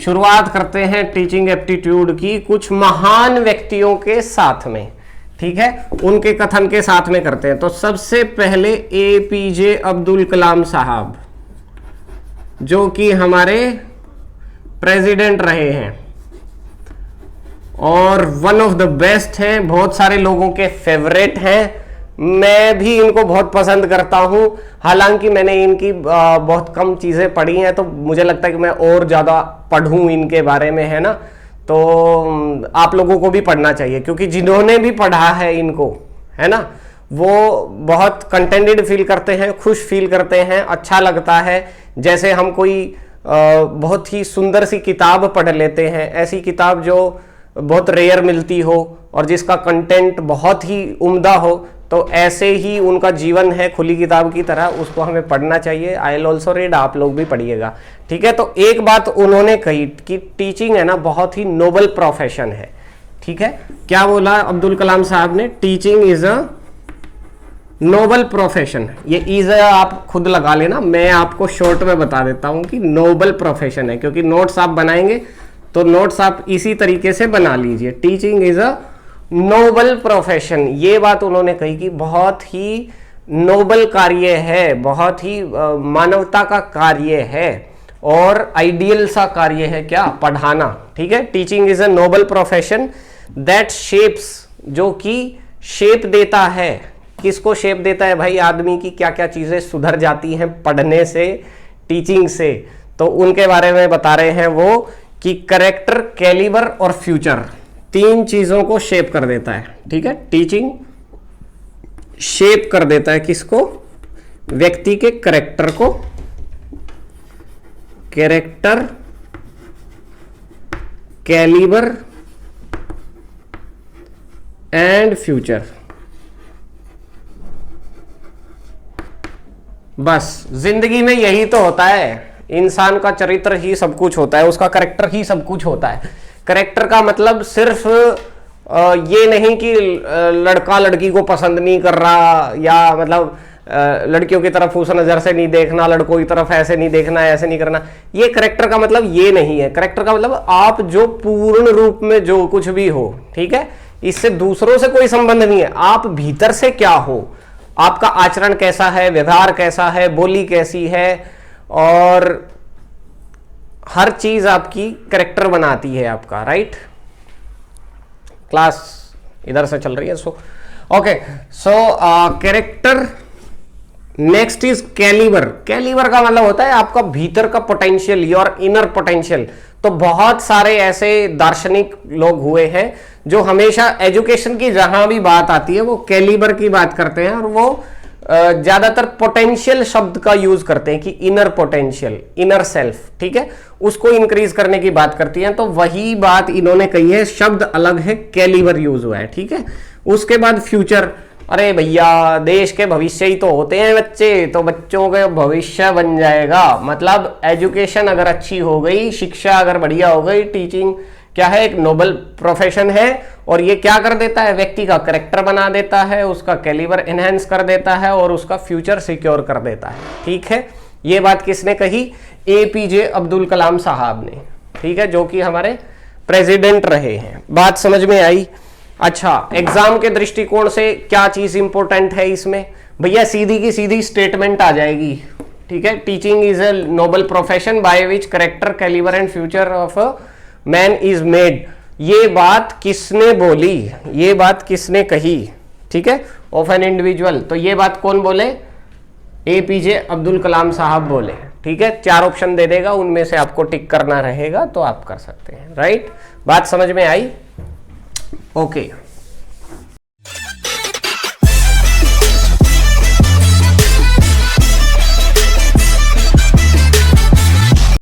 शुरुआत करते हैं टीचिंग एप्टीट्यूड की कुछ महान व्यक्तियों के साथ में, ठीक है, उनके कथन के साथ में करते हैं। तो सबसे पहले एपीजे अब्दुल कलाम साहब, जो कि हमारे प्रेसिडेंट रहे हैं और वन ऑफ द बेस्ट हैं, बहुत सारे लोगों के फेवरेट हैं। मैं भी इनको बहुत पसंद करता हूं, हालांकि मैंने इनकी बहुत कम चीजें पढ़ी हैं, तो मुझे लगता है कि मैं और ज्यादा पढ़ूं इनके बारे में, है ना। तो आप लोगों को भी पढ़ना चाहिए, क्योंकि जिन्होंने भी पढ़ा है इनको, है ना, वो बहुत कंटेंटेड फील करते हैं, खुश फील करते हैं, अच्छा लगता है। जैसे हम कोई बहुत ही सुंदर सी किताब पढ़ लेते हैं, ऐसी किताब जो बहुत रेयर मिलती हो और जिसका कंटेंट बहुत ही उम्दा हो, तो ऐसे ही उनका जीवन है खुली किताब की तरह, उसको हमें पढ़ना चाहिए। आई विल ऑल्सो रीड, आप लोग भी पढ़िएगा, ठीक है। तो एक बात उन्होंने कही कि टीचिंग है ना बहुत ही नोबल प्रोफेशन है, ठीक है। क्या बोला अब्दुल कलाम साहब ने? Teaching is a noble profession. ये इज आप खुद लगा लेना, मैं आपको शॉर्ट में बता देता हूं कि नोबल प्रोफेशन है, क्योंकि नोट्स आप बनाएंगे तो नोट्स आप इसी तरीके से बना लीजिए। Teaching is a noble profession, ये बात उन्होंने कही कि बहुत ही नोबल कार्य है, बहुत ही मानवता का कार्य है और आइडियल सा कार्य है, क्या? पढ़ाना, ठीक है। Teaching is a noble profession that shapes, जो कि शेप देता है। किसको शेप देता है भाई? आदमी की क्या क्या चीजें सुधर जाती हैं पढ़ने से, टीचिंग से। तो उनके बारे में बता रहे हैं वो कि कैरेक्टर, कैलिबर और फ्यूचर, तीन चीजों को शेप कर देता है, ठीक है। टीचिंग शेप कर देता है किसको? व्यक्ति के कैरेक्टर को, कैरेक्टर, कैलिबर एंड फ्यूचर। बस जिंदगी में यही तो होता है, इंसान का चरित्र ही सब कुछ होता है, उसका कैरेक्टर ही सब कुछ होता है। कैरेक्टर का मतलब सिर्फ ये नहीं कि लड़का लड़की को पसंद नहीं कर रहा, या मतलब लड़कियों की तरफ उस नजर से नहीं देखना, लड़कों की तरफ ऐसे नहीं देखना, ऐसे नहीं करना। ये कैरेक्टर का मतलब ये नहीं है। कैरेक्टर का मतलब आप जो पूर्ण रूप में जो कुछ भी हो, ठीक है, इससे दूसरों से कोई संबंध नहीं है। आप भीतर से क्या हो, आपका आचरण कैसा है, व्यवहार कैसा है, बोली कैसी है, और हर चीज आपकी कैरेक्टर बनाती है आपका, राइट। क्लास इधर से चल रही है, so okay. So character. Next is calibre. Calibre का मतलब होता है आपका भीतर का पोटेंशियल, योर इनर पोटेंशियल। तो बहुत सारे ऐसे दार्शनिक लोग हुए हैं जो हमेशा एजुकेशन की जहां भी बात आती है वो कैलिबर की बात करते हैं, और वो ज्यादातर पोटेंशियल शब्द का यूज करते हैं कि इनर पोटेंशियल, इनर सेल्फ, ठीक है, उसको इंक्रीज करने की बात करती हैं। तो वही बात इन्होंने कही है, शब्द अलग है, कैलिबर यूज हुआ है, ठीक है। उसके बाद फ्यूचर। अरे भैया, देश के भविष्य ही तो होते हैं बच्चे, तो बच्चों का भविष्य बन जाएगा। मतलब एजुकेशन अगर अच्छी हो गई, शिक्षा अगर बढ़िया हो गई, टीचिंग क्या है? एक नोबल प्रोफेशन है, और ये क्या कर देता है? व्यक्ति का कैरेक्टर बना देता है, उसका कैलिबर एनहेंस कर देता है और उसका फ्यूचर सिक्योर कर देता है, ठीक है। ये बात किसने कही? एपीजे अब्दुल कलाम साहब ने, ठीक है, जो कि हमारे प्रेसिडेंट रहे हैं। बात समझ में आई? अच्छा, एग्जाम के दृष्टिकोण से क्या चीज इंपॉर्टेंट है इसमें? भैया सीधी की सीधी स्टेटमेंट आ जाएगी, ठीक है। Teaching is a noble profession by which character, calibre and future of a man is made. ये बात किसने बोली? ये बात किसने कही? ठीक है, ऑफ एन इंडिविजुअल। तो ये बात कौन बोले? एपीजे अब्दुल कलाम साहब बोले, ठीक है। 4 ऑप्शन दे देगा, उनमें से आपको टिक करना रहेगा, तो आप कर सकते हैं, राइट। बात समझ में आई? ओके।